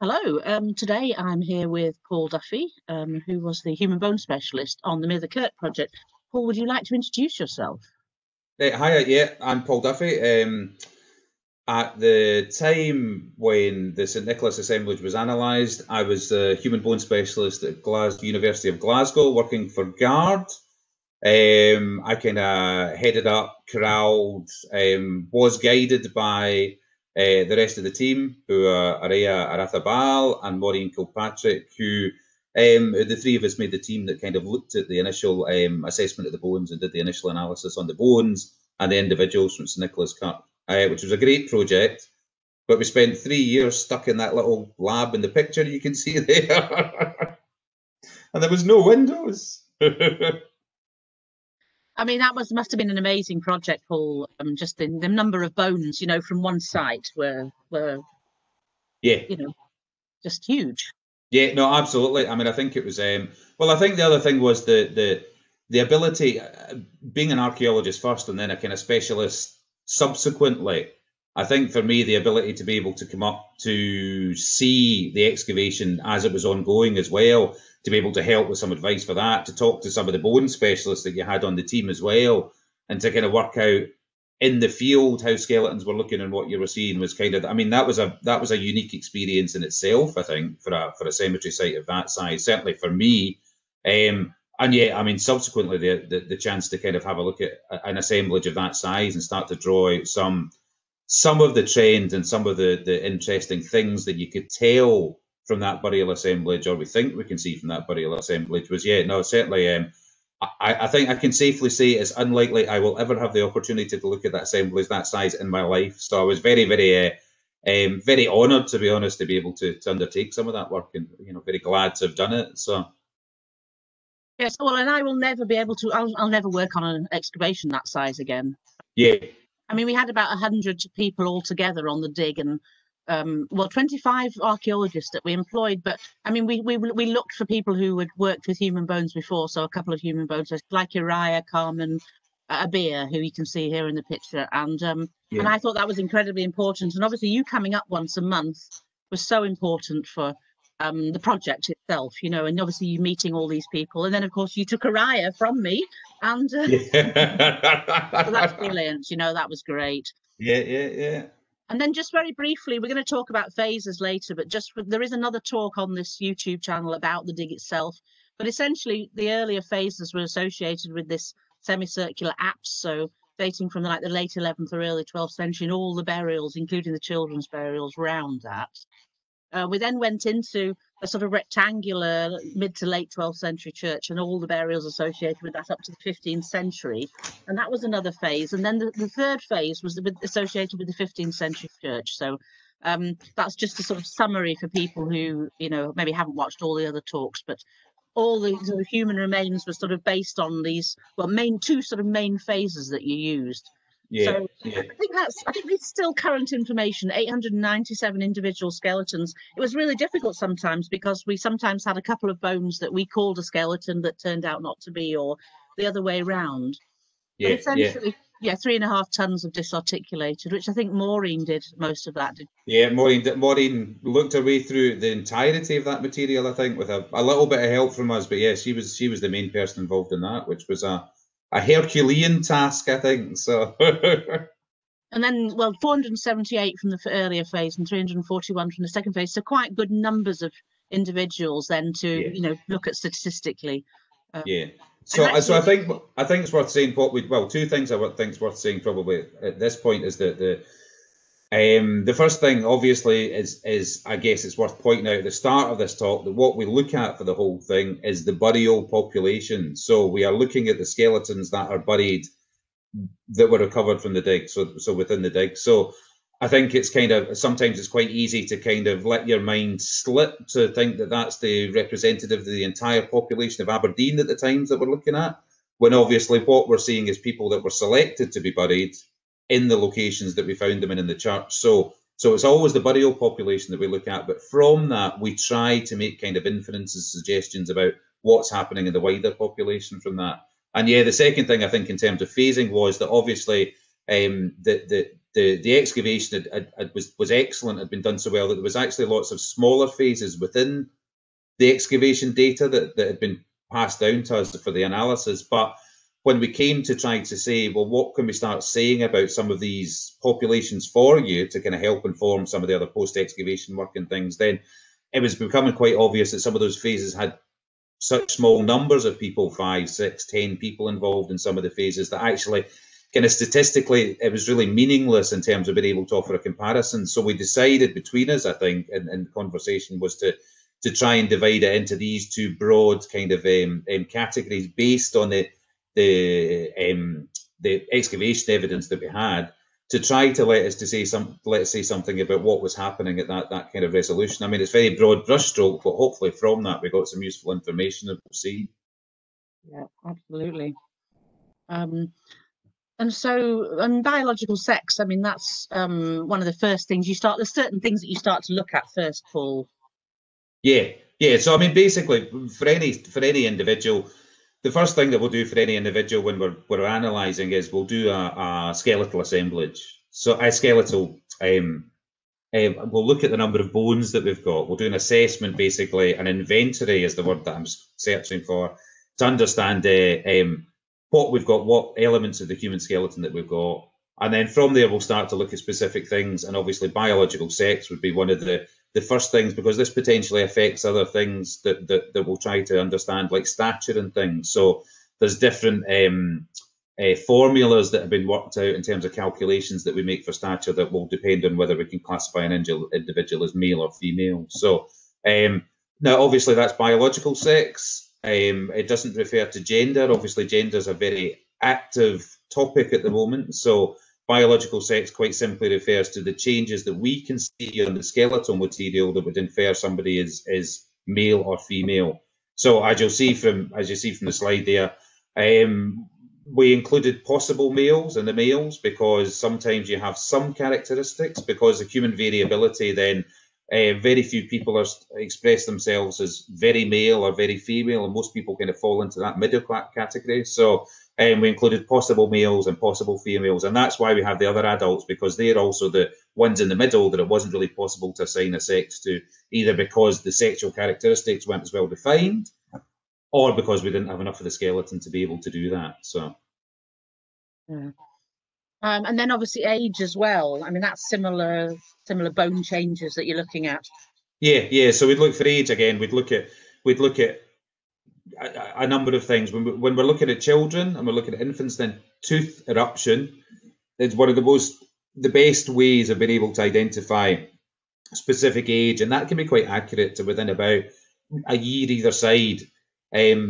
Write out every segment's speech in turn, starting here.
Hello. Today I'm here with Paul Duffy, who was the human bone specialist on the St Kirk project. Paul, would you like to introduce yourself? Hi, yeah, I'm Paul Duffy. At the time when the St Nicholas assemblage was analysed, I was a human bone specialist at University of Glasgow, working for GUARD. I kind of headed up, corralled, was guided by the rest of the team, who are Araya Arathabal and Maureen Kilpatrick, who the three of us made the team that kind of looked at the initial assessment of the bones and did the initial analysis on the bones and the individuals from St Nicholas Kirk, which was a great project. But we spent 3 years stuck in that little lab in the picture you can see there. And there was no windows. I mean, that must have been an amazing project, Paul. Just the number of bones, from one site were Yeah. Just huge. Yeah, no, absolutely. I mean, I think it was. Well, I think the other thing was the ability, being an archaeologist first and then a kind of specialist subsequently. I think for me, the ability to be able to come up to see the excavation as it was ongoing as well, to be able to help with some advice for that, to talk to some of the bone specialists that you had on the team as well, and to kind of work out in the field how skeletons were looking and what you were seeing was kind of, I mean, that was a unique experience in itself, I think, for a cemetery site of that size, certainly for me. And yeah, I mean, subsequently the chance to kind of have a look at an assemblage of that size and start to draw out some of the trends and some of the interesting things that you could tell from that burial assemblage, or we think we can see from that burial assemblage, was, yeah, no, certainly. I think I can safely say it's unlikely I will ever have the opportunity to look at that assemblage that size in my life. So I was very, very honoured, to be honest, to be able to undertake some of that work, and very glad to have done it. So. Yes, well, and I will never be able to. I'll never work on an excavation that size again. Yeah. I mean, we had about 100 people all together on the dig, and 25 archaeologists that we employed. But I mean, we looked for people who had worked with human bones before. So a couple of human bones, like Uriah, Carmen, Abir, who you can see here in the picture. And I thought that was incredibly important. And obviously, you coming up once a month was so important for the project itself, and obviously you meeting all these people. And then, of course, you took Uriah from me. And so that's brilliant. That was great. Yeah. And then just very briefly, we're going to talk about phases later, but there is another talk on this YouTube channel about the dig itself. But essentially, the earlier phases were associated with this semicircular apse, so dating from the late 11th or early 12th century, and all the burials, including the children's burials, round that. We then went into a sort of rectangular mid to late 12th century church, and all the burials associated with that up to the 15th century. And that was another phase. And then the third phase was associated with the 15th century church. So that's just a sort of summary for people who, maybe haven't watched all the other talks, but all the sort of human remains were sort of based on these, two sort of main phases that you used. Yeah, so yeah. I think it's still current information, 897 individual skeletons. It was really difficult sometimes because we sometimes had a couple of bones that we called a skeleton that turned out not to be, or the other way around. Yeah, but essentially, 3.5 tons of disarticulated, which I think Maureen did most of that. Yeah, Maureen looked her way through the entirety of that material, I think, with a little bit of help from us. But yeah, she was the main person involved in that, which was a Herculean task, I think. So. And then, 478 from the earlier phase and 341 from the second phase. So quite good numbers of individuals then to look at statistically. Yeah. So I think it's worth saying two things I think it's worth saying probably at this point is that the first thing obviously is I guess it's worth pointing out at the start of this talk that what we look at for the whole thing is the burial population. So we are looking at the skeletons that are buried that were recovered from the dig, so within the dig. So I think it's sometimes it's quite easy to kind of let your mind slip to think that that's the representative of the entire population of Aberdeen at the times that we're looking at, when obviously what we're seeing is people that were selected to be buried in the locations that we found them in the church. So it's always the burial population that we look at, but from that we try to make kind of inferences, suggestions about what's happening in the wider population from that. And yeah, the second thing I think in terms of phasing was that obviously the the excavation was excellent, had been done so well that there was actually lots of smaller phases within the excavation data that had been passed down to us for the analysis. But when we came to try to say, well, what can we start saying about some of these populations for you to kind of help inform some of the other post-excavation work and things, then it was becoming quite obvious that some of those phases had such small numbers of people, 5, 6, 10 people involved in some of the phases, that actually kind of statistically it was really meaningless in terms of being able to offer a comparison. So we decided between us, I think, in the conversation, was to try and divide it into these two broad kind of categories based on the excavation evidence that we had, to try to let us say something about what was happening at that kind of resolution. I mean, it's very broad brushstroke, but hopefully from that we got some useful information that we'll see. Yeah, absolutely. And so, biological sex, I mean, that's one of the first things you start. There's certain things that you start to look at first, Paul. Yeah. So I mean, basically, for any individual, the first thing that we'll do for any individual when we're analysing is we'll do a skeletal assemblage. So a skeletal, we'll look at the number of bones that we've got. We'll do an assessment, basically. An inventory is the word that I'm searching for, to understand what we've got, what elements of the human skeleton that we've got. And then from there, we'll start to look at specific things. And obviously, biological sex would be one of the first things, because this potentially affects other things that we'll try to understand, like stature and things. So there's different formulas that have been worked out in terms of calculations that we make for stature that will depend on whether we can classify an individual as male or female. So now, obviously, that's biological sex. It doesn't refer to gender. Obviously, gender is a very active topic at the moment. So biological sex quite simply refers to the changes that we can see on the skeletal material that would infer somebody is male or female. So as you see from the slide there, we included possible males in the males because sometimes you have some characteristics, because of human variability, then very few people express themselves as very male or very female, and most people kind of fall into that middle category. So we included possible males and possible females, and that's why we have the other adults, because they're also the ones in the middle that it wasn't really possible to assign a sex to, either because the sexual characteristics weren't as well defined, or because we didn't have enough of the skeleton to be able to do that. So, yeah. And then obviously age as well. I mean, that's similar bone changes that you're looking at. Yeah. So we'd look for age again. We'd look at a number of things. When we're looking at children and we're looking at infants, then tooth eruption is one of the best ways of being able to identify specific age, and that can be quite accurate to within about a year either side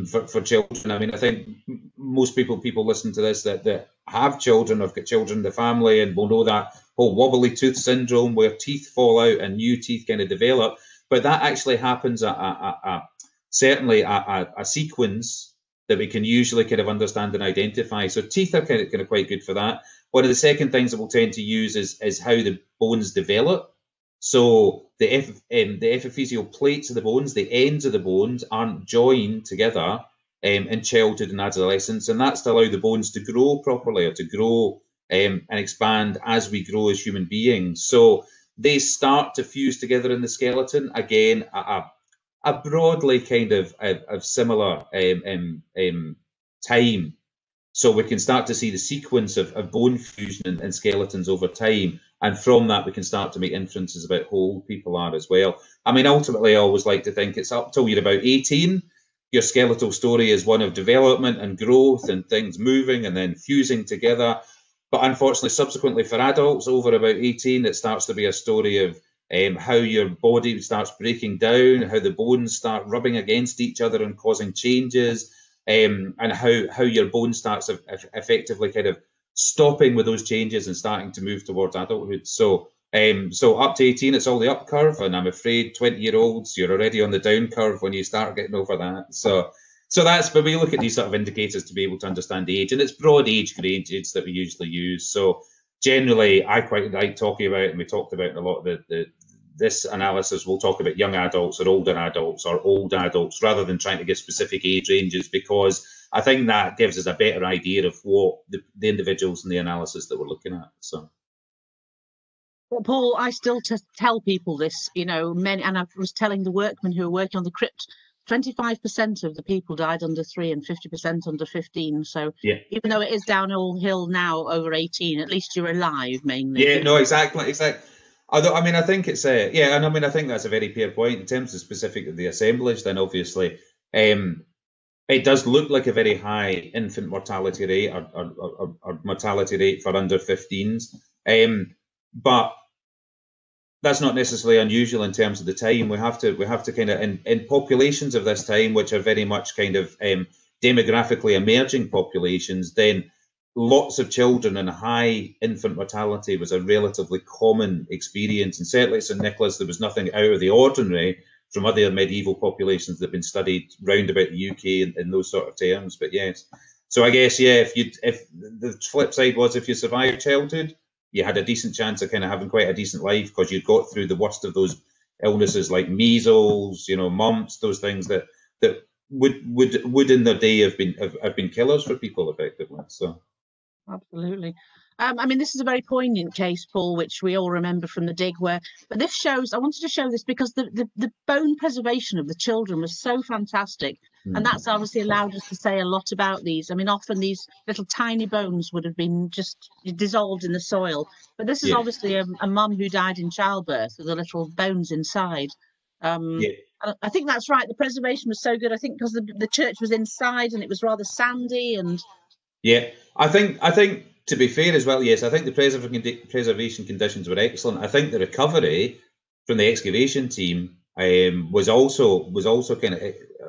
for children. I mean, I think most people listen to this that have children, have got children in the family, and will know that whole wobbly tooth syndrome where teeth fall out and new teeth kind of develop. But that actually happens certainly a sequence that we can usually kind of understand and identify. So teeth are kind of quite good for that. One of the second things that we'll tend to use is how the bones develop. So the epiphyseal plates of the bones, the ends of the bones, aren't joined together in childhood and adolescence, and that's to allow the bones to grow properly, or to grow and expand as we grow as human beings. So they start to fuse together in the skeleton, again, a broadly kind of similar time. So we can start to see the sequence of bone fusion and skeletons over time. And from that, we can start to make inferences about how old people are as well. I mean, ultimately, I always like to think it's up till you're about 18. Your skeletal story is one of development and growth and things moving and then fusing together. But unfortunately, subsequently for adults over about 18, it starts to be a story of how your body starts breaking down, how the bones start rubbing against each other and causing changes, and how your bone starts effectively kind of stopping with those changes and starting to move towards adulthood. So up to 18, it's all the up curve, and I'm afraid 20-year-olds, you're already on the down curve when you start getting over that. So that's where we look at these sort of indicators to be able to understand the age, and it's broad age ranges that we usually use. So generally, I quite like talking about, and we talked about in a lot of this analysis, we'll talk about young adults or older adults or old adults, rather than trying to give specific age ranges, because I think that gives us a better idea of what the individuals in the analysis that we're looking at. So. But Paul, I still tell people this, you know, and I was telling the workmen who were working on the crypt, 25% of the people died under 3 and 50% under 15. So Yeah. even though it is downhill hill now over 18, at least you're alive mainly. Yeah, no, exactly. Although, I mean, I think it's yeah, and I mean, I think that's a very fair point in terms of specific of the assemblage. Then obviously, it does look like a very high infant mortality rate or mortality rate for under 15s, but that's not necessarily unusual in terms of the time. We have to kind of in populations of this time, which are very much kind of demographically emerging populations, then lots of children and high infant mortality was a relatively common experience. And certainly at St Nicholas, there was nothing out of the ordinary from other medieval populations that have been studied round about the UK in those sort of terms. But yes, so I guess, yeah, if the flip side was if you survived childhood, you had a decent chance of kind of having quite a decent life because you'd got through the worst of those illnesses like measles, you know, mumps, those things that would in their day have been killers for people effectively. So. Absolutely. I mean, this is a very poignant case, Paul, which we all remember from the dig but this shows, I wanted to show this because the bone preservation of the children was so fantastic. And that's obviously allowed us to say a lot about these. I mean, often these little tiny bones would have been just dissolved in the soil. But this is obviously a mum who died in childbirth with the little bones inside. I think that's right. The preservation was so good. I think because the church was inside and it was rather sandy and... Yeah, I think to be fair as well, yes, I think the preservation conditions were excellent. I think the recovery from the excavation team was also kind of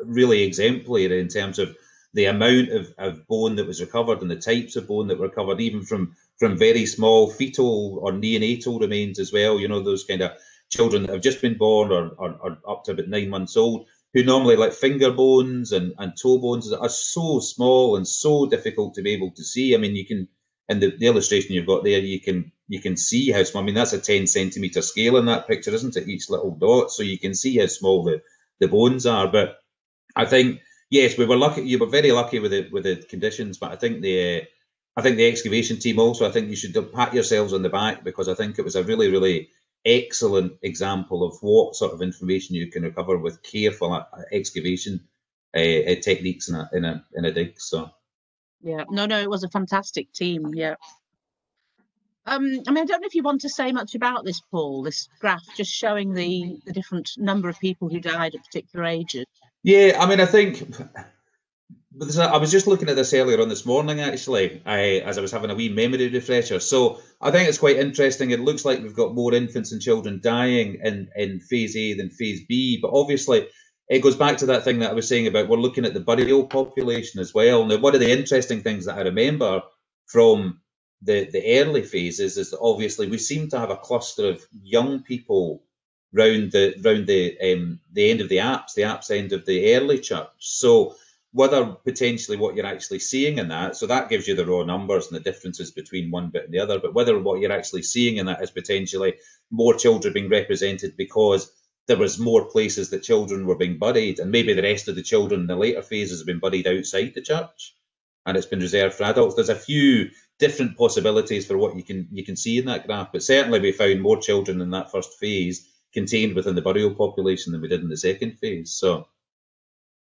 really exemplary in terms of the amount of bone that was recovered and the types of bone that were recovered, even from very small fetal or neonatal remains as well. You know, those kind of children that have just been born or up to about 9 months old, who normally, like finger bones and toe bones, are so small and so difficult to be able to see. I mean, you can, in the illustration you've got there, you can see how small. I mean, that's a 10 centimetre scale in that picture, isn't it? Each little dot, so you can see how small the bones are. But I think, yes, we were lucky. You were very lucky with the conditions. But I think the excavation team also, I think you should pat yourselves on the back, because I think it was a really, really excellent example of what sort of information you can recover with careful excavation techniques in a dig. So yeah, no, it was a fantastic team. Yeah. I mean, I don't know if you want to say much about this, Paul, this graph just showing the different number of people who died at particular ages. Yeah, I mean, I think I was just looking at this earlier on this morning, actually, as I was having a wee memory refresher. So I think it's quite interesting. It looks like we've got more infants and children dying in phase A than phase B. But obviously, it goes back to that thing that I was saying about we're looking at the burial population as well. Now, one of the interesting things that I remember from the early phases is that obviously we seem to have a cluster of young people round the end of the apse end of the early church. So whether potentially what you're actually seeing in that, so that gives you the raw numbers and the differences between one bit and the other, but whether what you're actually seeing in that is potentially more children being represented because there was more places that children were being buried, and maybe the rest of the children in the later phases have been buried outside the church and it's been reserved for adults. There's a few different possibilities for what you can see in that graph, but certainly we found more children in that first phase contained within the burial population than we did in the second phase. So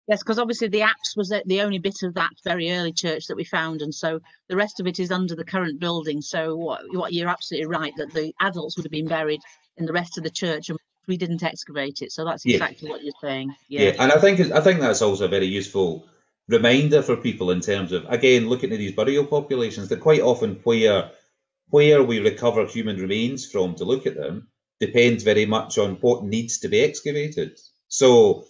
yes, because obviously the apse was the only bit of that very early church that we found, and so the rest of it is under the current building. So what you're absolutely right, that the adults would have been buried in the rest of the church, and we didn't excavate it. So that's exactly what you're saying. Yeah, and I think that's also a very useful reminder for people in terms of, again, looking at these burial populations, that quite often where we recover human remains from to look at them depends very much on what needs to be excavated. So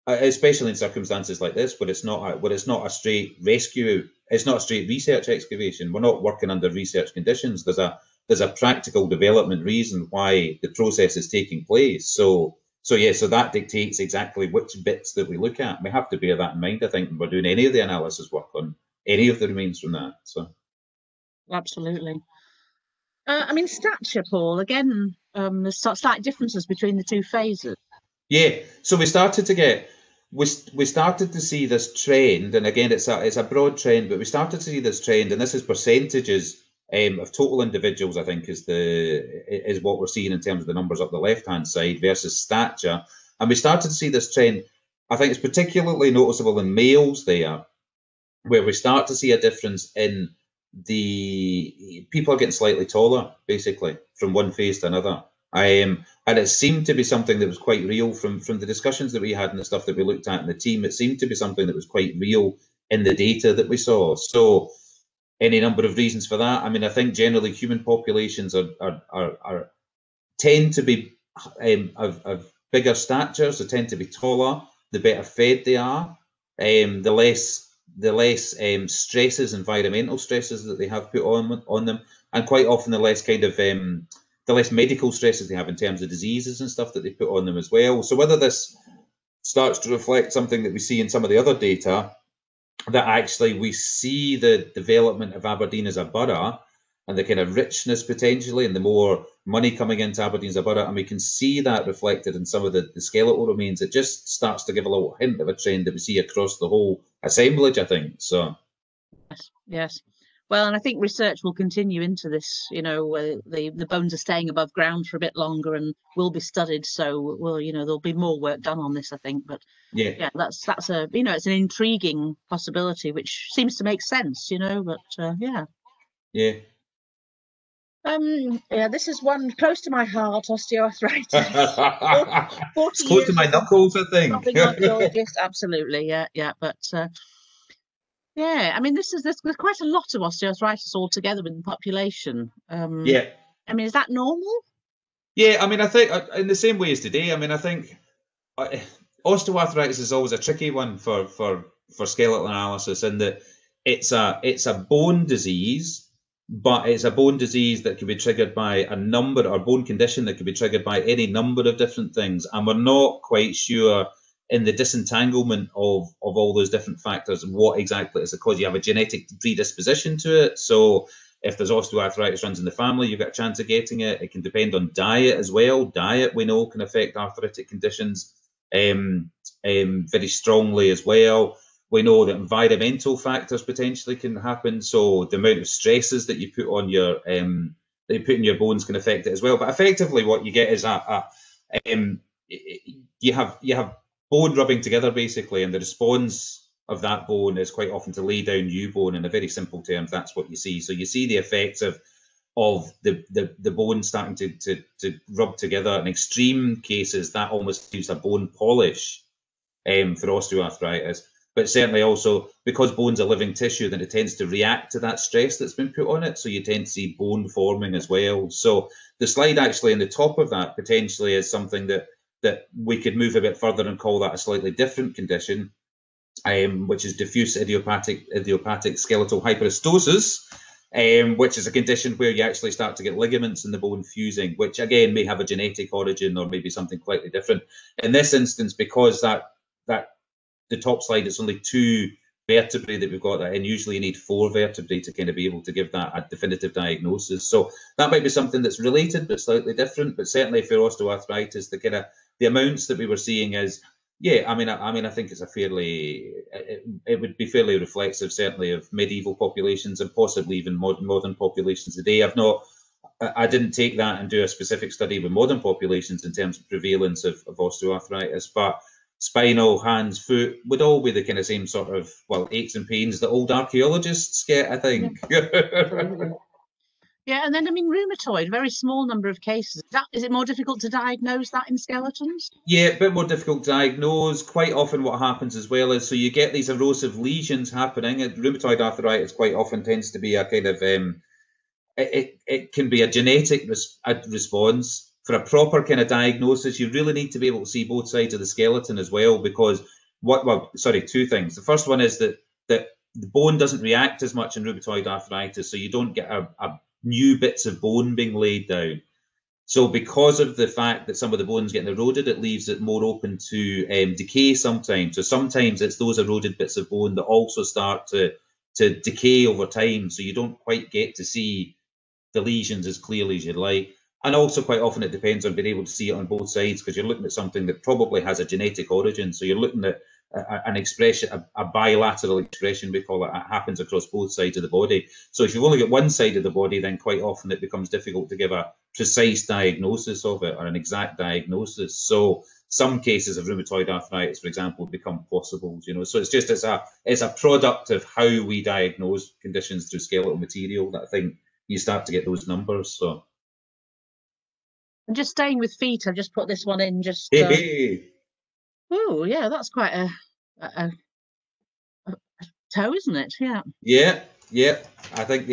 especially in circumstances like this, where it's not a straight rescue, it's not a straight research excavation. We're not working under research conditions. There's a practical development reason why the process is taking place. So that dictates exactly which bits that we look at. We have to bear that in mind, I think, when we're doing any of the analysis work on any of the remains from that. So absolutely. I mean, stature, Paul. Again, there's slight differences between the two phases. Yeah, so we started to see this trend, and again, it's a broad trend, but we started to see this trend, and this is percentages of total individuals, I think, is what we're seeing in terms of the numbers up the left-hand side versus stature. And we started to see this trend. I think it's particularly noticeable in males there, where we start to see a difference in the people are getting slightly taller, basically, from one phase to another. And it seemed to be something that was quite real from the discussions that we had and the stuff that we looked at in the team. It seemed to be something that was quite real in the data that we saw. So any number of reasons for that. I mean, I think generally human populations tend to be of bigger statures. They tend to be taller. The better fed they are, the less stresses, environmental stresses that they have put on them, and quite often the less kind of the less medical stresses they have in terms of diseases and stuff that they put on them as well. So whether this starts to reflect something that we see in some of the other data, that actually we see the development of Aberdeen as a borough and the kind of richness potentially and the more money coming into Aberdeen as a borough, and we can see that reflected in some of the skeletal remains. It just starts to give a little hint of a trend that we see across the whole assemblage, I think. So yes. Well, and I think research will continue into this. You know, the bones are staying above ground for a bit longer and will be studied. So, there'll be more work done on this, I think. But yeah, that's a it's an intriguing possibility, which seems to make sense. But yeah. This is one close to my heart, osteoarthritis. 40 it's close to my knuckles, I think. Archaeologist, absolutely, yeah. But I mean, there's quite a lot of osteoarthritis altogether in the population. I mean, is that normal? Yeah, I mean, I think in the same way as today. I mean, I think osteoarthritis is always a tricky one for skeletal analysis, in that it's a bone disease. But it's a bone disease that can be triggered by or bone condition that can be triggered by any number of different things. And we're not quite sure in the disentanglement of all those different factors what exactly is the cause. You have a genetic predisposition to it. So if there's osteoarthritis runs in the family, you've got a chance of getting it. It can depend on diet as well. Diet, we know, can affect arthritic conditions very strongly as well. We know that environmental factors potentially can happen. So the amount of stresses that you put on your in your bones can affect it as well. But effectively, what you get is you have bone rubbing together basically, and the response of that bone is quite often to lay down new bone. In a very simple terms, that's what you see. So you see the effects of the bone starting to rub together. In extreme cases, that almost gives a bone polish for osteoarthritis. But certainly also, because bone's a living tissue, then it tends to react to that stress that's been put on it. So you tend to see bone forming as well. So the slide actually in the top of that potentially is something that we could move a bit further and call that a slightly different condition, which is diffuse idiopathic skeletal hyperostosis, which is a condition where you actually start to get ligaments in the bone fusing, which again may have a genetic origin or maybe something slightly different. In this instance, because that the top slide, it's only 2 vertebrae that we've got that, and usually you need 4 vertebrae to kind of be able to give that a definitive diagnosis. So that might be something that's related but slightly different. But certainly for osteoarthritis, the amounts that we were seeing is, I mean, I think it's it would be fairly reflexive, certainly, of medieval populations and possibly even modern populations today. I didn't take that and do a specific study with modern populations in terms of prevalence of osteoarthritis, but spinal, hands, foot would all be the kind of same sort of, aches and pains that old archaeologists get, I think. Yeah, and then, I mean, rheumatoid, very small number of cases. Is it more difficult to diagnose that in skeletons? Yeah, a bit more difficult to diagnose. Quite often what happens as well is, so you get these erosive lesions happening. Rheumatoid arthritis quite often tends to be a kind of, it can be a genetic response. For a proper kind of diagnosis, you really need to be able to see both sides of the skeleton as well, because 2 things. The first one is that the bone doesn't react as much in rheumatoid arthritis, so you don't get a new bits of bone being laid down. So because of the fact that some of the bone's getting eroded, it leaves it more open to decay sometimes. So sometimes it's those eroded bits of bone that also start to decay over time, so you don't quite get to see the lesions as clearly as you'd like. And also quite often it depends on being able to see it on both sides, because you're looking at something that probably has a genetic origin. So you're looking at an expression, a bilateral expression, we call it, happens across both sides of the body. So if you've only got one side of the body, then quite often it becomes difficult to give a precise diagnosis of it, or an exact diagnosis. So some cases of rheumatoid arthritis, for example, become possible, you know. So it's a product of how we diagnose conditions through skeletal material that I think you start to get those numbers. So, and just staying with feet, I've just put this one in. Just oh yeah, that's quite a toe, isn't it? Yeah. Yeah. I think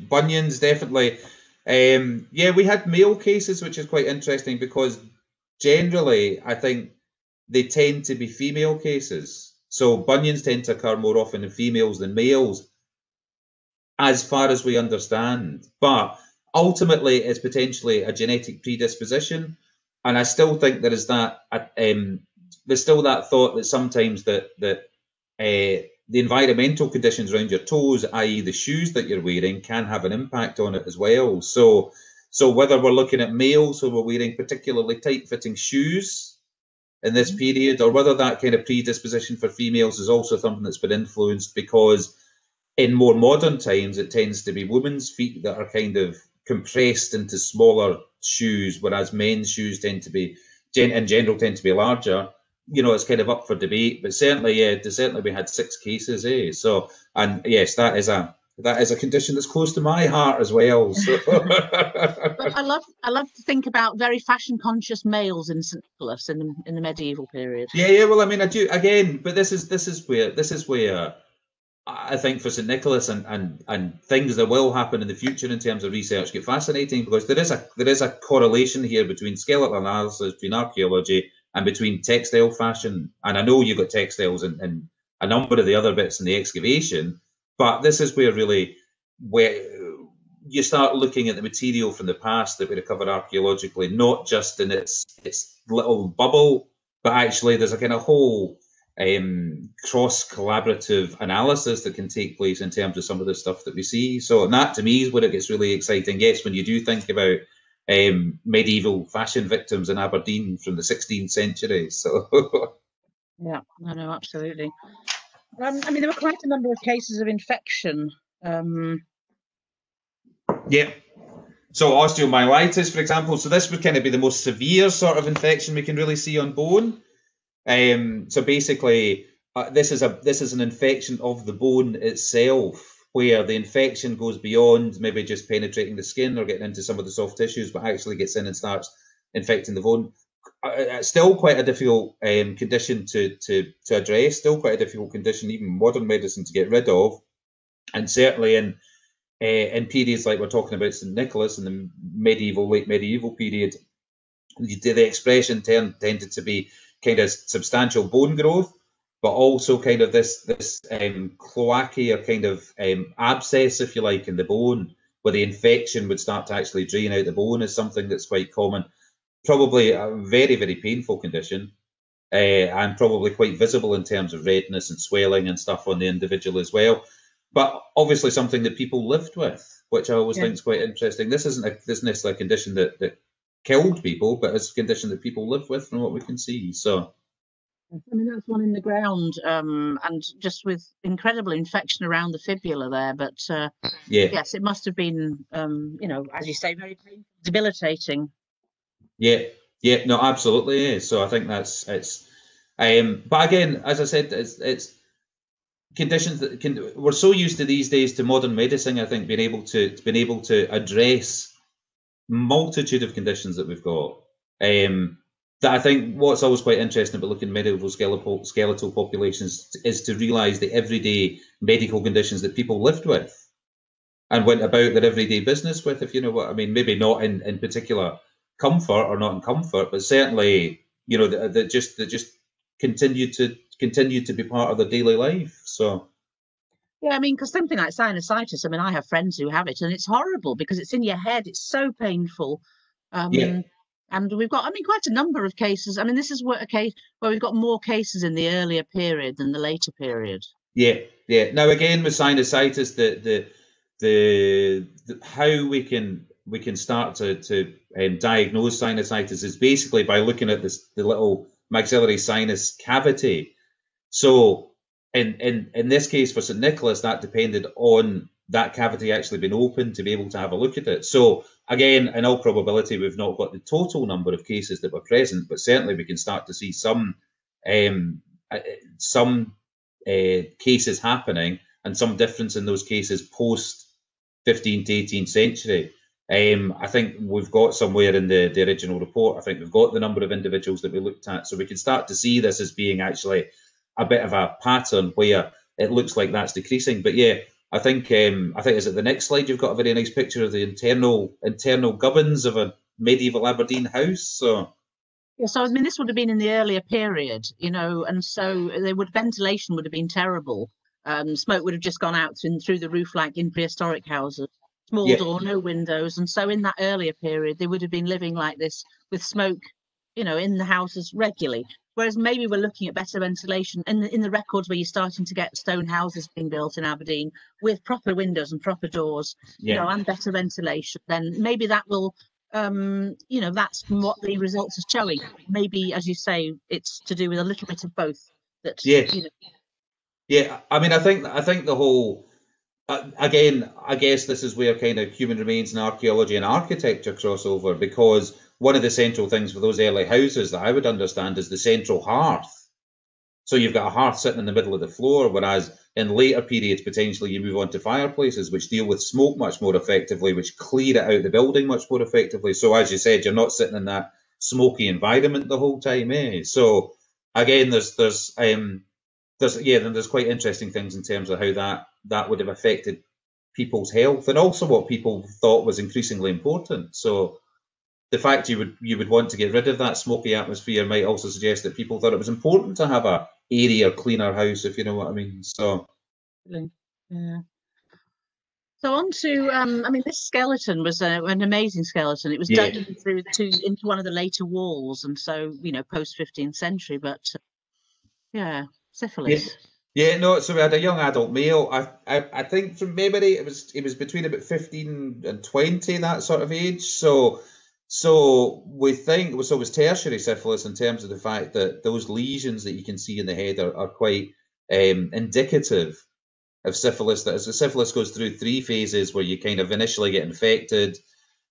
bunions definitely. Yeah, we had male cases, which is quite interesting because generally I think they tend to be female cases. So bunions tend to occur more often in females than males, as far as we understand. But ultimately, it's potentially a genetic predisposition, and I still think there is that. There's still that thought that sometimes that the environmental conditions around your toes, i.e. the shoes that you're wearing, can have an impact on it as well. So whether we're looking at males who are wearing particularly tight-fitting shoes in this period, or whether that kind of predisposition for females is also something that's been influenced because in more modern times it tends to be women's feet that are kind of compressed into smaller shoes, whereas men's shoes tend to be, in general, tend to be larger. You know, it's kind of up for debate, but certainly, yeah, certainly we had 6 cases, So, and yes, that is a condition that's close to my heart as well. So. But I love to think about very fashion conscious males in St Nicholas in the medieval period. Yeah. Well, I mean, I do again, but this is where I think for St Nicholas and things that will happen in the future in terms of research get fascinating, because there is a correlation here between skeletal analysis, between archaeology, and between textile fashion. And I know you've got textiles and a number of the other bits in the excavation, but this is where you start looking at the material from the past that we recovered archaeologically, not just in its little bubble, but actually there's a kind of whole cross-collaborative analysis that can take place in terms of some of the stuff that we see. So that, to me, is where it gets really exciting. Yes, when you do think about medieval fashion victims in Aberdeen from the 16th century. So yeah, no, absolutely. I mean, there were quite a number of cases of infection. Yeah. So osteomyelitis, for example. So this would kind of be the most severe sort of infection we can really see on bone. So basically, this is an infection of the bone itself, where the infection goes beyond maybe just penetrating the skin or getting into some of the soft tissues, but actually gets in and starts infecting the bone. Still quite a difficult condition to address. Still quite a difficult condition, even modern medicine, to get rid of, and certainly in periods like we're talking about St Nicholas in the late medieval period, the expression tended to be kind of substantial bone growth, but also kind of this cloacae or kind of abscess, if you like, in the bone, where the infection would start to actually drain out the bone, is something that's quite common. Probably a very, very painful condition, and probably quite visible in terms of redness and swelling and stuff on the individual as well. But obviously something that people lived with, which I always think is quite interesting. This isn't necessarily a condition that killed people, but it's a condition that people live with from what we can see. So, I mean, that's one in the ground, and just with incredible infection around the fibula there. But yes, it must have been, you know, as you say, very painful, debilitating. Yeah, no, absolutely is. So I think it's. But again, as I said, it's conditions that we're so used to these days to modern medicine. I think being able to address multitude of conditions that we've got. That I think what's always quite interesting about looking at medieval skeletal populations is to realise the everyday medical conditions that people lived with and went about their everyday business with, if you know what I mean. Maybe not in particular comfort or not in comfort, but certainly, you know, that just continue to be part of their daily life. So. Yeah, I mean, because something like sinusitis, I mean, I have friends who have it, and it's horrible because it's in your head. It's so painful. And we've got, I mean, quite a number of cases. I mean, this is a case where we've got more cases in the earlier period than the later period. Yeah. Now, again, with sinusitis, the how we can start to diagnose sinusitis is basically by looking at the little maxillary sinus cavity. So in this case for St Nicholas, that depended on that cavity actually being open to be able to have a look at it. So again, in all probability, we've not got the total number of cases that were present, but certainly we can start to see some cases happening, and some difference in those cases post 15th to 18th century. I think we've got somewhere in the original report, I think we've got the number of individuals that we looked at, so we can start to see this as being actually a bit of a pattern where it looks like that's decreasing. But yeah, I think is it the next slide? You've got a very nice picture of the internal gubbins of a medieval Aberdeen house. So yeah, so I mean, this would have been in the earlier period, you know, and so ventilation would have been terrible. Smoke would have just gone out through the roof like in prehistoric houses. Small door, no windows, and so in that earlier period, they would have been living like this with smoke, you know, in the houses regularly. Whereas maybe we're looking at better ventilation in the records where you're starting to get stone houses being built in Aberdeen with proper windows and proper doors, you know, and better ventilation. Then maybe that will, you know, that's what the results are showing. Maybe, as you say, it's to do with a little bit of both. That you know. Yeah, I mean, I think the whole. Again, I guess this is where kind of human remains and archaeology and architecture cross over, because one of the central things for those early houses that I would understand is the central hearth. So you've got a hearth sitting in the middle of the floor, whereas in later periods, potentially you move on to fireplaces, which deal with smoke much more effectively, which clear it out of the building much more effectively. So as you said, you're not sitting in that smoky environment the whole time, eh? So again, there's quite interesting things in terms of how that would have affected people's health, and also what people thought was increasingly important. So the fact you would want to get rid of that smoky atmosphere might also suggest that people thought it was important to have a airier, cleaner house, if you know what I mean. So yeah. So on to, I mean, this skeleton was an amazing skeleton. It was dug into one of the later walls, and so, you know, post 15th century. But yeah, syphilis. Yeah, no. So we had a young adult male. I think from memory it was between about 15 and 20, that sort of age. So we think it was tertiary syphilis in terms of the fact that those lesions that you can see in the head are quite indicative of syphilis. That as syphilis goes through 3 phases, where you kind of initially get infected,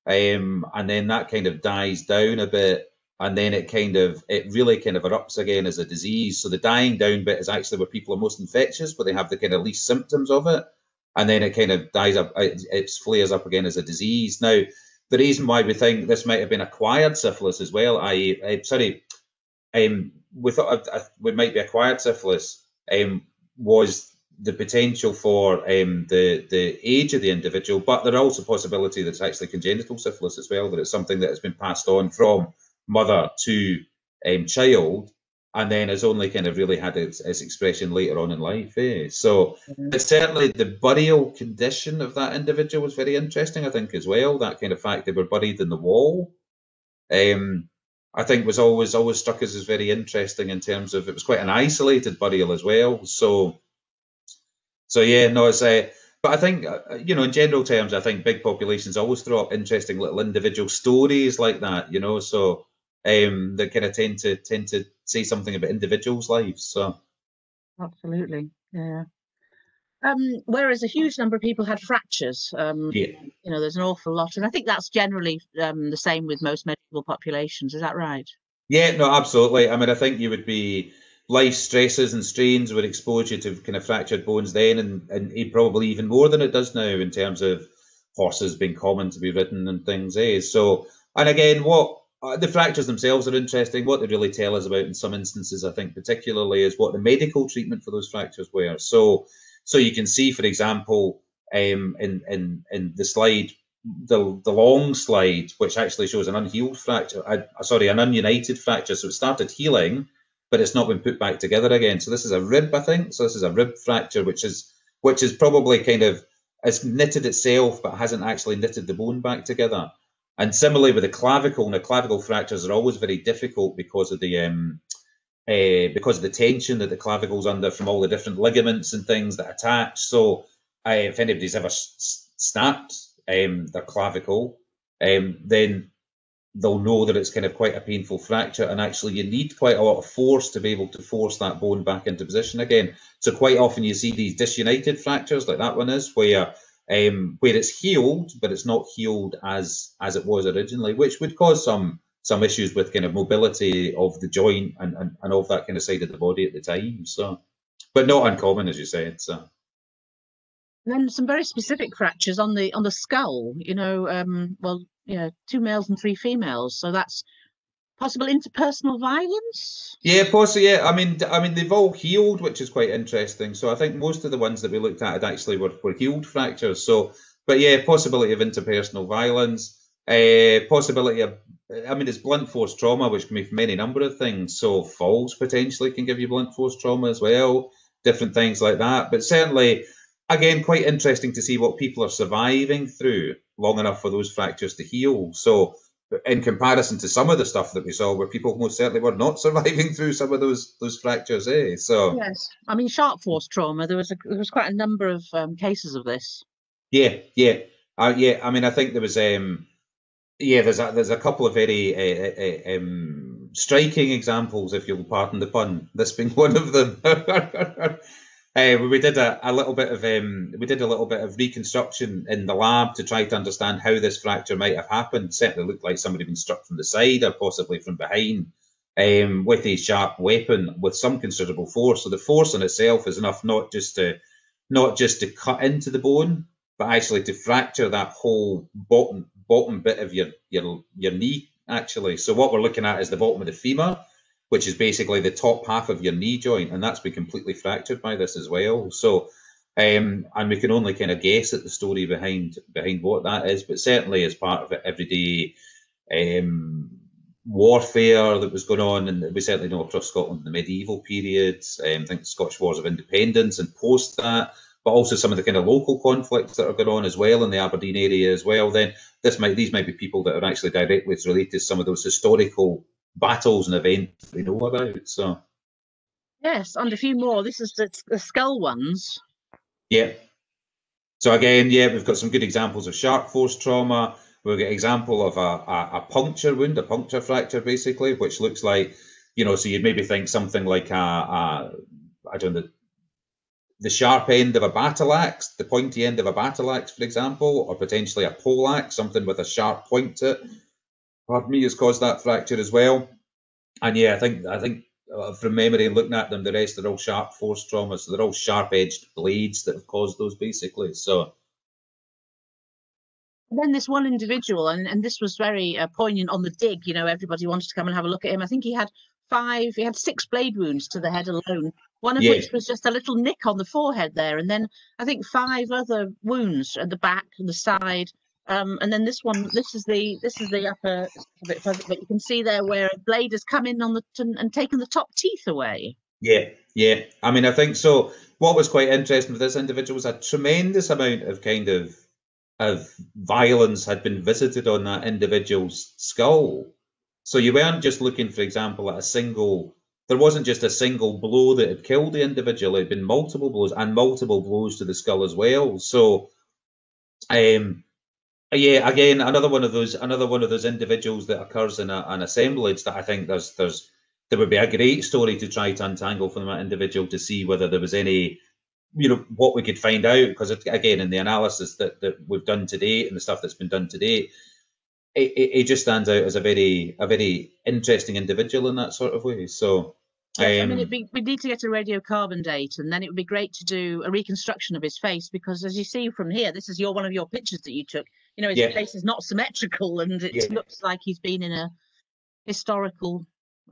and then that kind of dies down a bit, and then it really kind of erupts again as a disease. So the dying down bit is actually where people are most infectious, where they have the kind of least symptoms of it, and then it kind of dies up, it flares up again as a disease. Now, the reason why we think this might have been acquired syphilis as well, we thought it might be acquired syphilis, was the potential for the age of the individual, but there are also possibility that it's actually congenital syphilis as well, that it's something that has been passed on from mother to child, and then has only kind of really had its expression later on in life. So but certainly the burial condition of that individual was very interesting, I think, as well. That kind of fact they were buried in the wall, I think was always struck us as very interesting in terms of it was quite an isolated burial as well. So yeah, no, it's but I think you know, in general terms, I think big populations always throw up interesting little individual stories like that, you know. So that kind of tend to say something about individuals' lives. So absolutely, yeah. Whereas a huge number of people had fractures. You know, there's an awful lot, and I think that's generally the same with most medieval populations. Is that right? Yeah, no, absolutely. I mean, I think you would be life stresses and strains would expose you to kind of fractured bones then, and probably even more than it does now in terms of horses being common to be ridden and things. So, and again, what the fractures themselves are interesting. What they really tell us about in some instances, I think, particularly, is what the medical treatment for those fractures were. So you can see, for example, in the slide, the long slide, which actually shows an unhealed fracture, an ununited fracture. So it started healing, but it's not been put back together again. So this is a rib, I think. So this is a rib fracture, which is probably kind of, it's knitted itself, but hasn't actually knitted the bone back together. And similarly with the clavicle, now clavicle fractures are always very difficult because of the tension that the clavicle's under from all the different ligaments and things that attach. So if anybody's ever snapped their clavicle, then they'll know that it's kind of quite a painful fracture, and actually you need quite a lot of force to be able to force that bone back into position again. So quite often you see these disunited fractures, like that one is, where it's healed, but it's not healed as it was originally, which would cause some issues with kind of mobility of the joint and of that kind of side of the body at the time. So, but not uncommon, as you said. So. And then some very specific fractures on the skull. Well, 2 males and 3 females. So that's possible interpersonal violence. Yeah, possibly. Yeah, I mean, they've all healed, which is quite interesting. So I think most of the ones that we looked at had actually were healed fractures. So, but yeah, possibility of interpersonal violence. Possibility of, it's blunt force trauma, which can be from any number of things. So falls potentially can give you blunt force trauma as well. Different things like that. But certainly, again, quite interesting to see what people are surviving through long enough for those fractures to heal. So in comparison to some of the stuff that we saw, where people most certainly were not surviving through some of those fractures, So yes, I mean, sharp force trauma. There was quite a number of cases of this. Yeah. I mean, I think there was there's a couple of very striking examples, if you'll pardon the pun. This being one of them. We did a little bit of reconstruction in the lab to try to understand how this fracture might have happened. Certainly looked like somebody had been struck from the side or possibly from behind with a sharp weapon with some considerable force. So the force in itself is enough not just to cut into the bone, but actually to fracture that whole bottom bit of your knee, actually. So what we're looking at is the bottom of the femur, which is basically the top half of your knee joint, and that's been completely fractured by this as well. So, and we can only kind of guess at the story behind what that is, but certainly as part of everyday warfare that was going on, and we certainly know across Scotland in the medieval periods, I think the Scottish Wars of Independence and post that, but also some of the kind of local conflicts that are going on as well in the Aberdeen area as well. Then these might be people that are actually directly related to some of those historical battles and events we know about. So yes, and a few more. This is the skull ones. Yeah. So again, we've got some good examples of sharp force trauma. We've got an example of a puncture wound, a puncture fracture, basically, which looks like, so you'd maybe think something like I don't know, the sharp end of a battle axe, the pointy end of a battle axe, for example, or potentially a pole axe, something with a sharp point to it. Pardon me, has caused that fracture as well. And I think from memory and looking at them, the rest are all sharp force trauma. So they're all sharp-edged blades that have caused those, basically. So then this one individual, and this was very poignant on the dig. Everybody wanted to come and have a look at him. I think he had 6 blade wounds to the head alone, one of which was just a little nick on the forehead there, and then I think 5 other wounds at the back and the side. And then this is the upper bit, but you can see there where a blade has come in and taken the top teeth away. Yeah. I mean, I think so. What was quite interesting with this individual was a tremendous amount of of violence had been visited on that individual's skull. So you weren't just looking, for example, at there wasn't just a single blow that had killed the individual. It had been multiple blows and multiple blows to the skull as well. So, again, another one of those individuals that occurs in an assemblage that I think there would be a great story to try to untangle from that individual to see whether there was any, what we could find out, because again, in the analysis that we've done to date and the stuff that's been done to date, it just stands out as a very interesting individual in that sort of way. So yes, I mean, we need to get a radiocarbon date, and then it would be great to do a reconstruction of his face, because as you see from here, this is one of your pictures that you took. His face is not symmetrical, and it looks like he's been in a historical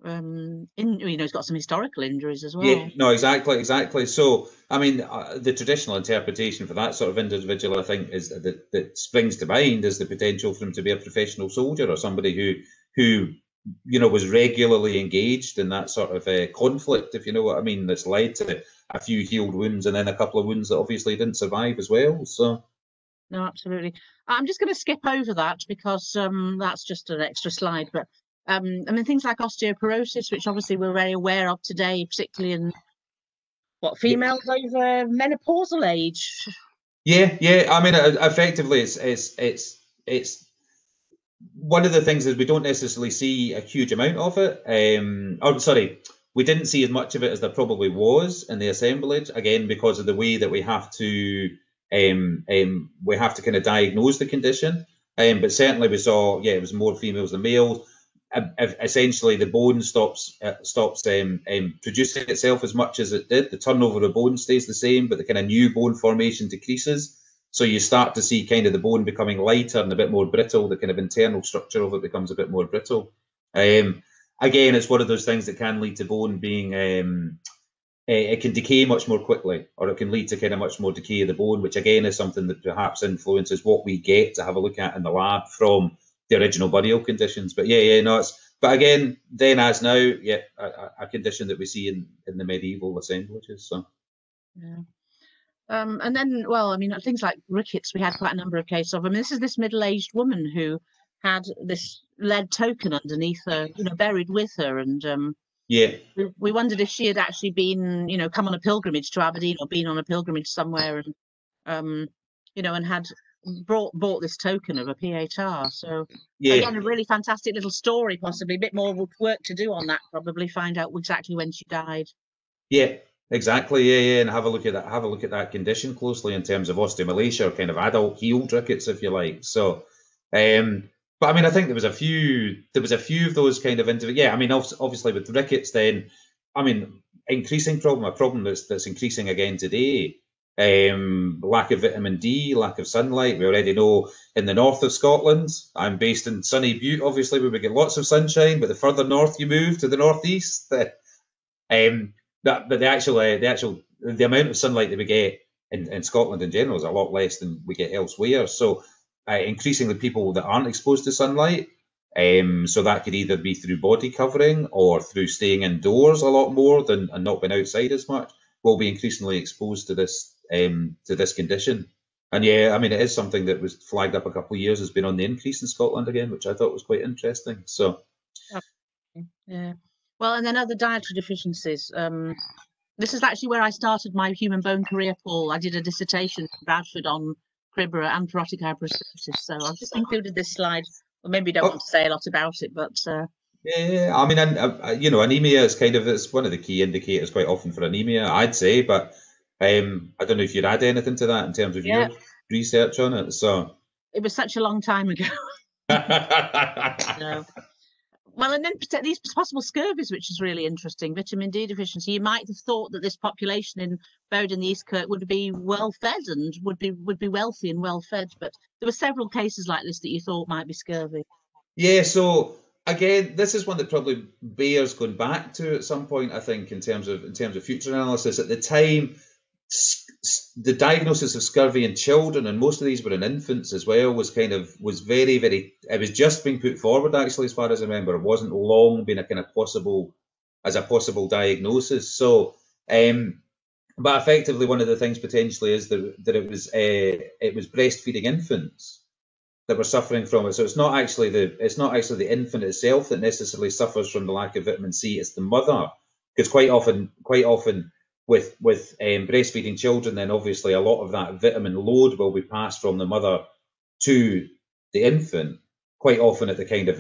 he's got some historical injuries as well. Yeah, no, exactly. So, I mean, the traditional interpretation for that sort of individual, I think, is that springs to mind is the potential for him to be a professional soldier or somebody who was regularly engaged in that sort of conflict, if you know what I mean, that's led to a few healed wounds and then a couple of wounds that obviously didn't survive as well. So. No, absolutely. I'm just going to skip over that because that's just an extra slide, but I mean, things like osteoporosis, which obviously we're very aware of today, particularly in females over menopausal age. Yeah. I mean, effectively, it's one of the things is we don't necessarily see a huge amount of it. Or sorry, we didn't see as much of it as there probably was in the assemblage. Again, because of the way that we have to kind of diagnose the condition. But certainly we saw, yeah, it was more females than males. Essentially, the bone stops producing itself as much as it did. The turnover of bone stays the same, but the kind of new bone formation decreases. So you start to see kind of the bone becoming lighter and a bit more brittle. The kind of internal structure of it becomes a bit more brittle. Again, it's one of those things that can lead to bone being it can decay much more quickly, or it can lead to kind of much more decay of the bone, which again is something that perhaps influences what we get to have a look at in the lab from the original burial conditions. But but again, then as now, yeah, a condition that we see in the medieval assemblages. So yeah. And then, well, I mean, things like rickets, we had quite a number of cases of. I mean, this is this middle-aged woman who had this lead token underneath her, buried with her, and yeah, we wondered if she had actually been, come on a pilgrimage to Aberdeen or been on a pilgrimage somewhere, and and had bought this token of a PHR. So yeah, again, a really fantastic little story, possibly a bit more work to do on that, probably find out exactly when she died. yeah. Exactly, yeah, and have a look at that. Have a look at that condition closely in terms of osteomalacia, or kind of adult healed rickets, if you like. So, but I mean, I think there was a few of those kind of yeah. I mean, obviously with rickets, then, I mean, increasing problem, a problem that's increasing again today. Lack of vitamin D, lack of sunlight. We already know in the north of Scotland. I'm based in sunny Butte, obviously, where we get lots of sunshine. But the further north you move to the northeast, but the amount of sunlight that we get in Scotland in general is a lot less than we get elsewhere. So increasingly people that aren't exposed to sunlight, so that could either be through body covering or through staying indoors a lot more and not being outside as much, will be increasingly exposed to this condition. And yeah, I mean, it is something that was flagged up a couple of years, has been on the increase in Scotland again, which I thought was quite interesting. So yeah. Well, and then other dietary deficiencies. This is actually where I started my human bone career, Paul. I did a dissertation in Bradford on cribera and parotid hyperostosis. So I've just included this slide. Well, maybe you don't want to say a lot about it, but yeah, I mean, anemia is it's one of the key indicators quite often for anemia, I'd say. But I don't know if you'd add anything to that in terms of your research on it. So it was such a long time ago. No. Well, and then these possible scurvies, which is really interesting, vitamin D deficiency. You might have thought that this population buried in the East Kirk would be well fed and would be wealthy and well fed, but there were several cases like this that you thought might be scurvy. Yeah. So again, this is one that probably bears going back to at some point, I think, in terms of future analysis. At the time, the diagnosis of scurvy in children, and most of these were in infants as well, was very, very, it was just being put forward, actually, as far as I remember. It wasn't long been a kind of possible diagnosis. So but effectively one of the things potentially is that it was breastfeeding infants that were suffering from it. So it's not actually the infant itself that necessarily suffers from the lack of vitamin C, it's the mother. Because quite often with breastfeeding children, then obviously a lot of that vitamin load will be passed from the mother to the infant, quite often at the kind of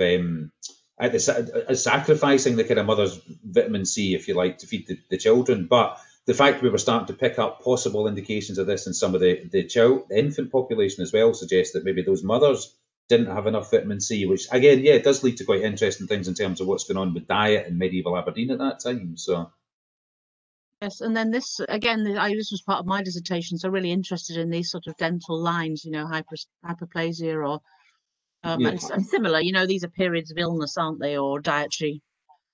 sacrificing the kind of mother's vitamin C, if you like, to feed the children. But the fact we were starting to pick up possible indications of this in some of the infant population as well suggests that maybe those mothers didn't have enough vitamin C, which again, yeah, it does lead to quite interesting things in terms of what's going on with diet in medieval Aberdeen at that time. So. Yes, and then this again, this was part of my dissertation, so really interested in these sort of dental lines, hyperplasia or and similar. These are periods of illness, aren't they, or dietary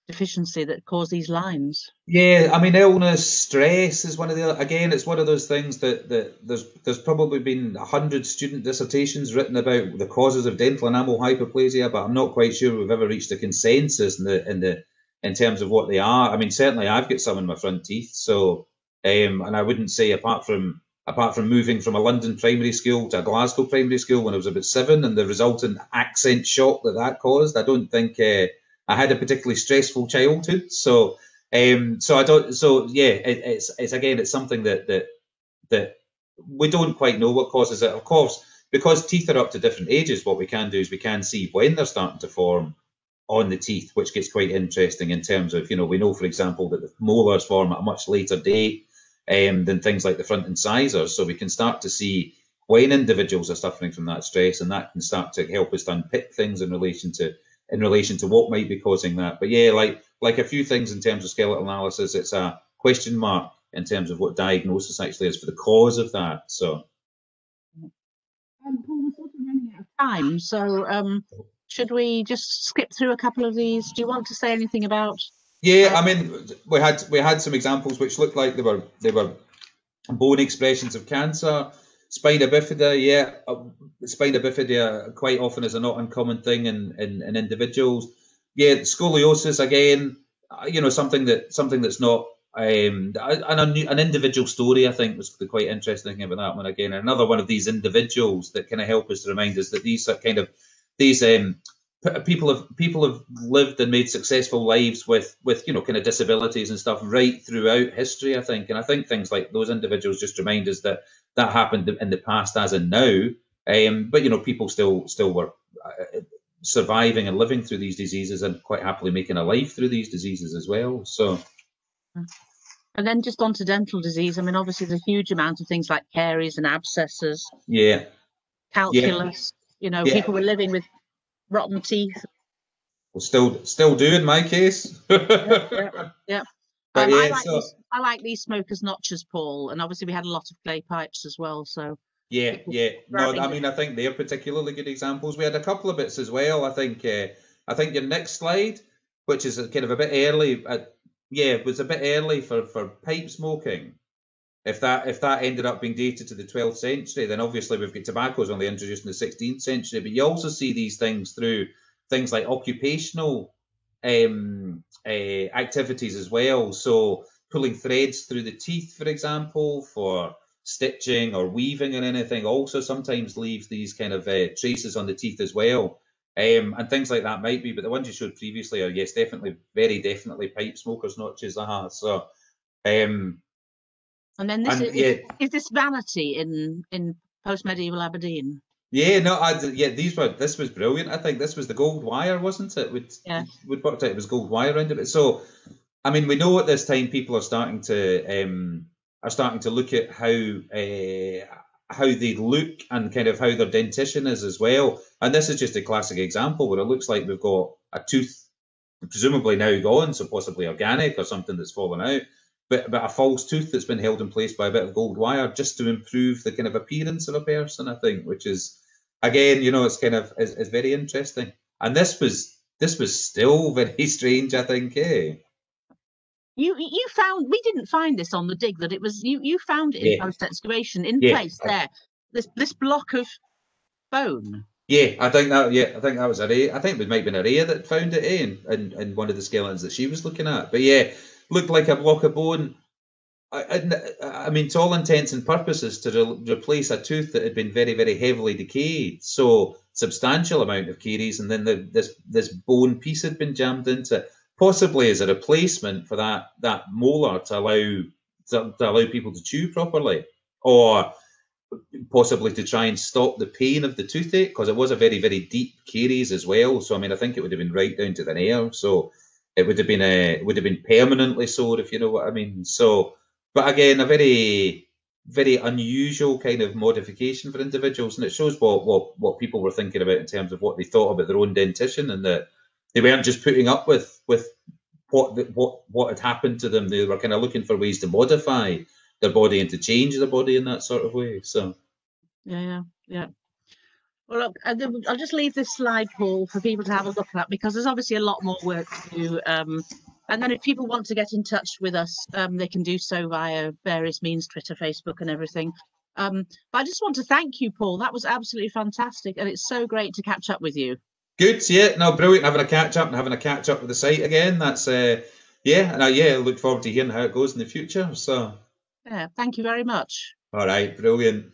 deficiency that cause these lines. Yeah, I mean, illness, stress is one of the. Again, it's one of those things that there's probably been 100 student dissertations written about the causes of dental enamel hyperplasia, but I'm not quite sure we've ever reached a consensus in terms of what they are. I mean, certainly I've got some in my front teeth. So, and I wouldn't say apart from moving from a London primary school to a Glasgow primary school when I was about 7 and the resultant accent shock that caused, I don't think I had a particularly stressful childhood. So, I don't. So yeah, it's something that we don't quite know what causes it. Of course, because teeth are up to different ages, what we can do is we can see when they're starting to form on the teeth, which gets quite interesting in terms of, we know, for example, that the molars form at a much later date than things like the front incisors. So we can start to see when individuals are suffering from that stress, and that can start to help us to unpick things in relation to what might be causing that. But yeah, like a few things in terms of skeletal analysis, it's a question mark in terms of what diagnosis actually is for the cause of that. So Paul, we're sort of running out of time, so should we just skip through a couple of these? Do you want to say anything about? Yeah, I mean, we had some examples which looked like they were bone expressions of cancer. Spina bifida, yeah, spina bifida quite often is a not uncommon thing in individuals. Yeah, scoliosis again, something that's not an individual story. I think was the quite interesting thing about that one again. Another one of these individuals that kind of help us to remind us that these people have lived and made successful lives with kind of disabilities and stuff right throughout history, I think. And I think things like those individuals just remind us that happened in the past as in now. But people still were surviving and living through these diseases and quite happily making a life through these diseases as well. So, and then just on to dental disease. I mean, obviously there's a huge amount of things like caries and abscesses. Yeah. Calculus. Yeah. People were living with rotten teeth. Well, still do in my case. Yeah. But I like these smokers' notches, Paul, and obviously we had a lot of clay pipes as well. So yeah. No, I mean, I think they're particularly good examples. We had a couple of bits as well. I think your next slide, which is kind of a bit early. It was a bit early for pipe smoking. If that ended up being dated to the 12th century, then obviously we've got tobaccos only introduced in the 16th century. But you also see these things through things like occupational activities as well. So pulling threads through the teeth, for example, for stitching or weaving or anything, also sometimes leaves these kind of traces on the teeth as well. And things like that might be, but the ones you showed previously are, yes, definitely, very definitely pipe smokers' notches. So. And then is this vanity in post-medieval Aberdeen? Yeah, no, this was brilliant. I think this was the gold wire, wasn't it? We'd worked out it was gold wire around it. So, I mean, we know at this time people are starting to look at how they look and kind of how their dentition is as well. And this is just a classic example where it looks like we've got a tooth, presumably now gone, so possibly organic or something that's fallen out. But a false tooth that's been held in place by a bit of gold wire just to improve the kind of appearance of a person, I think, which is, again, it's kind of is very interesting. And this was still very strange, I think. You found, we didn't find this on the dig, that it was you found it in post excavation in place there. This block of bone. Yeah, I think that was a Ray. I think it might have been a Ray that found it in one of the skeletons that she was looking at. But yeah, looked like a block of bone. I mean, to all intents and purposes, to replace a tooth that had been very, very heavily decayed. So substantial amount of caries, and then this bone piece had been jammed into it, possibly as a replacement for that molar to allow people to chew properly, or possibly to try and stop the pain of the toothache, because it was a very, very deep caries as well. So I mean, I think it would have been right down to the nerve. So it would have been permanently sore, if you know what I mean. So, but again, a very, very unusual kind of modification for individuals, and it shows what people were thinking about in terms of what they thought about their own dentition, and that they weren't just putting up with what had happened to them. They were kind of looking for ways to modify their body and to change their body in that sort of way. So yeah. Well, look, I'll just leave this slide, Paul, for people to have a look at, because there's obviously a lot more work to do. And then if people want to get in touch with us, they can do so via various means, Twitter, Facebook, and everything. But I just want to thank you, Paul. That was absolutely fantastic, and it's so great to catch up with you. Good, yeah, no, brilliant. Having a catch up with the site again. That's I look forward to hearing how it goes in the future. So yeah, thank you very much. All right, brilliant.